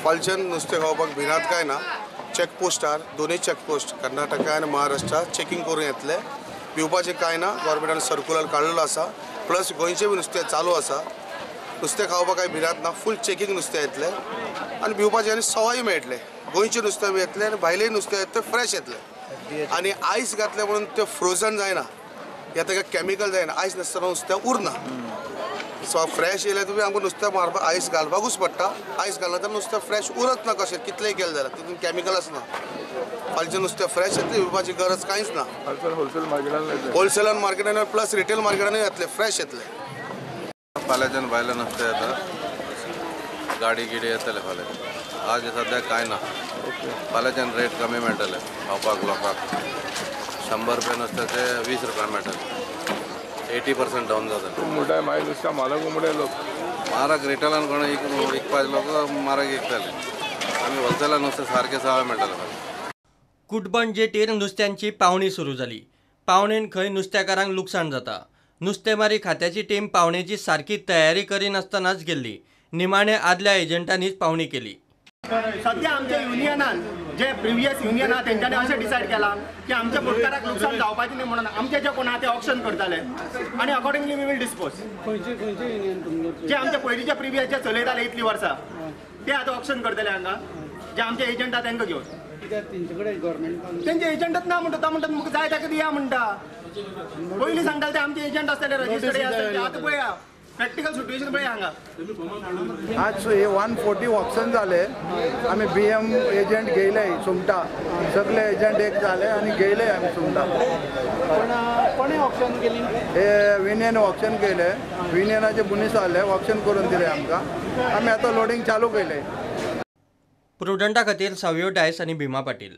फालच्यान नुस्तें खावपाक भिनात काय ना, चॅकपोस्टार दोनूय चॅकपोस्ट कर्नाटका आनी महाराष्ट्रा चॅकिंग करून येतले. पिवपाचें काय ना, गव्हर्मेंटान सर्क्युलर काडलेलो आसा. प्लस गोंयचें बी नुस्तें चालू आसा. नुस्तें खावपाक काय भिनात ना, फूल चॅकिंग नुस्तें येतलें आनी पिवपाचें आनी सवाय मेळटलें. गोंयचें नुस्तें बी येतलें आनी भायलें नुस्तें येतलें तें फ्रेश येतलें. आनी आयस घातलें म्हणून तें फ्रोजन जायना, या ताका कॅमिकल जायना. आयस नासतना नुस्तें उरना. सो फ्रेश येयलें तुमी आमकां नुस्तें मारपाक आयस घालपाकूच पडटा. आयस घालना तर नुस्तें फ्रेश उरत ना. कशें कितलेंय केलें जाल्यार तितून कॅमिकल आसना. फालचें नुस्तें फ्रेश येतलें, पिवपाची गरज कांयच ना. होलसेलान मार्केटान प्लस रिटेल मार्केटानूय येतलें, फ्रेश येतलें. फाल्यांच्यान भायलें नुस्तें येता, गाडी गिडी येतले फाल्यां. आज सद्याक कांय ना. फाल्यांच्यान रेट कमी मेळटले खावपाक लोकांक. 100 रुपया नुस्त्याचें 20 रुपया मेळटलें. 80% डावन जाता. मोठा माय नुस्तें म्हारग लोक म्हारग रिटेलान कोण विकपाचे लोक म्हारग विकतले. आमी होलसेलान नुस्तें सारकें सवाय मेळटलें. कुटबण जेटीर नुस्त्यांची पावणी सुरू जाली. पावणेन खंय नुस्तेकारांक लुकसाण जाता. नुस्तेमारी खात्याची टीम पावणेची सारकी तयारी करिनासतनाच गेल्ली. निमाणे आदल्या एजंटांनीच पावणी केली. सध्या आमच्या युनियनान जे प्रिवियस युनियन आहा तेंच्यांनी अशें डिसायड केला की आमच्या फुटकाराक लुकसाण जावपाचें न्ही म्हणून आमचे जे कोण आहा ते ऑप्शन करताले आनी अकॉर्डिंगली वी वील डिस्पोज. जे आमचे पयलींचे प्रिवियस जे चलयताले इतलीं वर्सां ते आतां ऑप्शन करतले हांगा. जे आमचे एजंट आहा तांकां घेवन. तेंचे एजंटच ना म्हणटा. तो म्हणटा म्हाका जाय ताका दिया म्हणटा. पयलीं सांगताले ते आमचे एजंट आसताले, रजिस्टर्ड आसताले. आतां पळया प्रॅक्टिकल सिच्युएशन पळया हांगा. आज हे 140 ऑप्शन झाले. आम्ही BM एजंट गेले सुंगटा, सगळे एजंट एक झाले आणि गेले आम्ही सुंगटा. कोणी ऑप्शन केली? हे विनियन ऑप्शन केले. विनियनाचे बुनीस आले, ऑप्शन करून दिले आमकां. आम्ही आता लोडिंग चालू केले. प्रुडंटा खातीर सावयो डायस आनी भीमा पाटील.